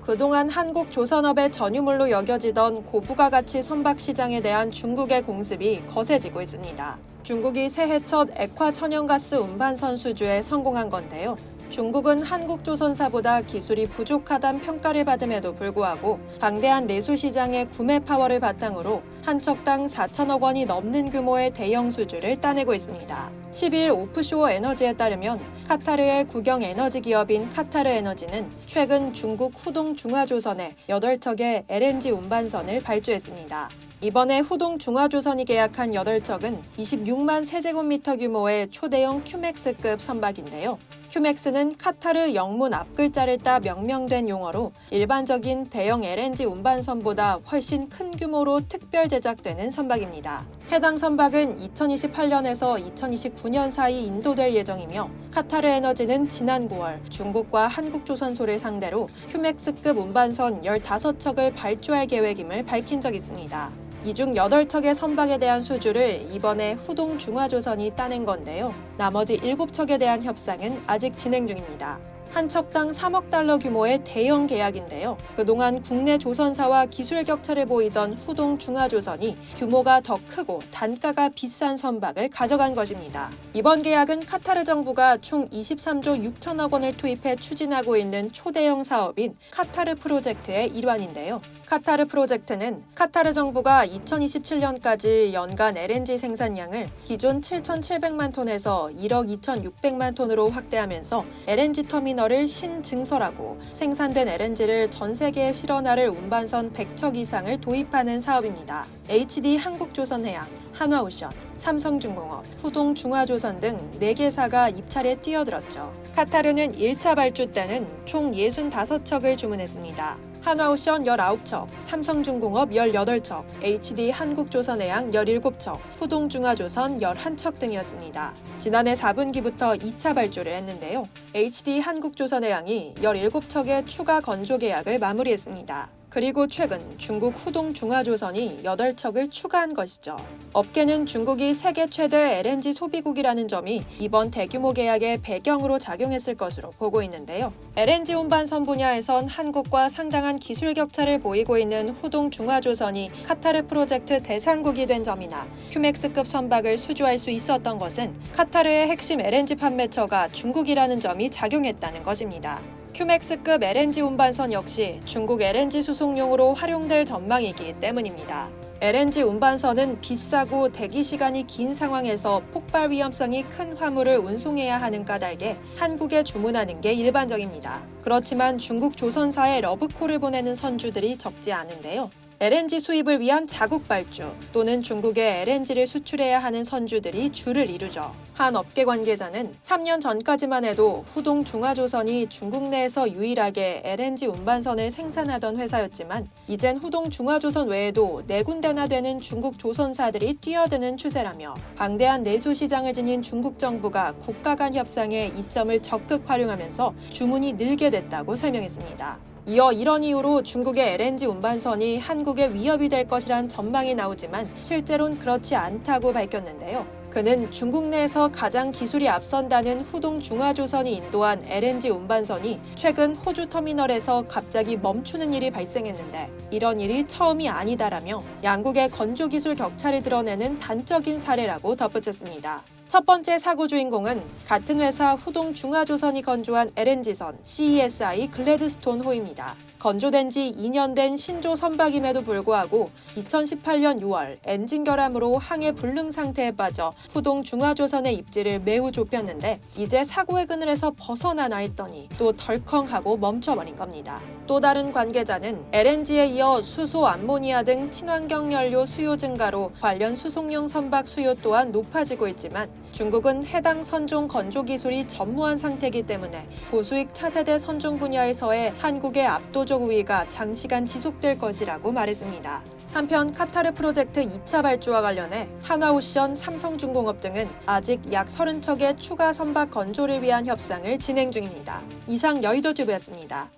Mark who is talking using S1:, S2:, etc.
S1: 그동안 한국 조선업의 전유물로 여겨지던 고부가 가치 선박 시장에 대한 중국의 공습이 거세지고 있습니다. 중국이 새해 첫 액화 천연가스 운반 선수주에 성공한 건데요. 중국은 한국 조선사보다 기술이 부족하다는 평가를 받음에도 불구하고 방대한 내수 시장의 구매 파워를 바탕으로 한 척당 4천억 원이 넘는 규모의 대형 수주를 따내고 있습니다. 12일 오프쇼어 에너지에 따르면 카타르의 국영 에너지 기업인 카타르 에너지는 최근 중국 후동 중화조선에 8척의 LNG 운반선을 발주했습니다. 이번에 후동 중화조선이 계약한 8척은 26만 세제곱미터 규모의 초대형 큐맥스급 선박인데요. 큐맥스는 카타르 영문 앞글자를 따 명명된 용어로 일반적인 대형 LNG 운반선보다 훨씬 큰 규모로 특별 제작되는 선박입니다. 해당 선박은 2028년에서 2029년 사이 인도될 예정이며 카타르 에너지는 지난 9월 중국과 한국조선소를 상대로 큐맥스급 운반선 15척을 발주할 계획임을 밝힌 적이 있습니다. 이 중 8척의 선박에 대한 수주를 이번에 후동 중화조선이 따낸 건데요. 나머지 7척에 대한 협상은 아직 진행 중입니다. 한 척당 3억 달러 규모의 대형 계약인데요. 그동안 국내 조선사와 기술 격차를 보이던 후동 중화조선이 규모가 더 크고 단가가 비싼 선박을 가져간 것입니다. 이번 계약은 카타르 정부가 총 23조 6천억 원을 투입해 추진하고 있는 초대형 사업인 카타르 프로젝트의 일환인데요. 카타르 프로젝트는 카타르 정부가 2027년까지 연간 LNG 생산량을 기존 7,700만 톤에서 1억 2,600만 톤으로 확대하면서 LNG 터미널을 신증설하고 생산된 LNG를 전 세계에 실어나를 운반선 100척 이상을 도입하는 사업입니다. HD 한국조선해양, 한화오션, 삼성중공업, 후동 중화조선 등 4개사가 입찰에 뛰어들었죠. 카타르는 1차 발주 때는 총 65척을 주문했습니다. 한화오션 19척, 삼성중공업 18척, HD 한국조선해양 17척, 후동중화조선 11척 등이었습니다. 지난해 4분기부터 2차 발주를 했는데요. HD 한국조선해양이 17척의 추가 건조 계약을 마무리했습니다. 그리고 최근 중국 후동 중화조선이 8척을 추가한 것이죠. 업계는 중국이 세계 최대 LNG 소비국이라는 점이 이번 대규모 계약의 배경으로 작용했을 것으로 보고 있는데요. LNG 운반선 분야에선 한국과 상당한 기술 격차를 보이고 있는 후동 중화조선이 카타르 프로젝트 대상국이 된 점이나 큐맥스급 선박을 수주할 수 있었던 것은 카타르의 핵심 LNG 판매처가 중국이라는 점이 작용했다는 것입니다. 큐맥스급 LNG 운반선 역시 중국 LNG 수송용으로 활용될 전망이기 때문입니다. LNG 운반선은 비싸고 대기 시간이 긴 상황에서 폭발 위험성이 큰 화물을 운송해야 하는 까닭에 한국에 주문하는 게 일반적입니다. 그렇지만 중국 조선사에 러브콜을 보내는 선주들이 적지 않은데요. LNG 수입을 위한 자국 발주 또는 중국에 LNG를 수출해야 하는 선주들이 주를 이루죠. 한 업계 관계자는 3년 전까지만 해도 후동 중화조선이 중국 내에서 유일하게 LNG 운반선을 생산하던 회사였지만 이젠 후동 중화조선 외에도 4군데나 되는 중국 조선사들이 뛰어드는 추세라며 방대한 내수 시장을 지닌 중국 정부가 국가 간 협상에 이점을 적극 활용하면서 주문이 늘게 됐다고 설명했습니다. 이어 이런 이유로 중국의 LNG 운반선이 한국에 위협이 될 것이란 전망이 나오지만 실제로는 그렇지 않다고 밝혔는데요. 그는 중국 내에서 가장 기술이 앞선다는 후동 중화조선이 인도한 LNG 운반선이 최근 호주 터미널에서 갑자기 멈추는 일이 발생했는데 이런 일이 처음이 아니다라며 양국의 건조 기술 격차를 드러내는 단적인 사례라고 덧붙였습니다. 첫 번째 사고 주인공은 같은 회사 후동 중화조선이 건조한 LNG선 CESI 글래드스톤호입니다. 건조된 지 2년 된 신조 선박임에도 불구하고 2018년 6월 엔진 결함으로 항해 불능 상태에 빠져 후동 중화조선의 입지를 매우 좁혔는데 이제 사고의 그늘에서 벗어나나 했더니 또 덜컹하고 멈춰버린 겁니다. 또 다른 관계자는 LNG에 이어 수소, 암모니아 등 친환경 연료 수요 증가로 관련 수송용 선박 수요 또한 높아지고 있지만 중국은 해당 선종 건조 기술이 전무한 상태이기 때문에 고수익 차세대 선종 분야에서의 한국의 압도적 우위가 장시간 지속될 것이라고 말했습니다. 한편 카타르 프로젝트 2차 발주와 관련해 한화오션, 삼성중공업 등은 아직 약 30척의 추가 선박 건조를 위한 협상을 진행 중입니다. 이상 여의도튜브였습니다.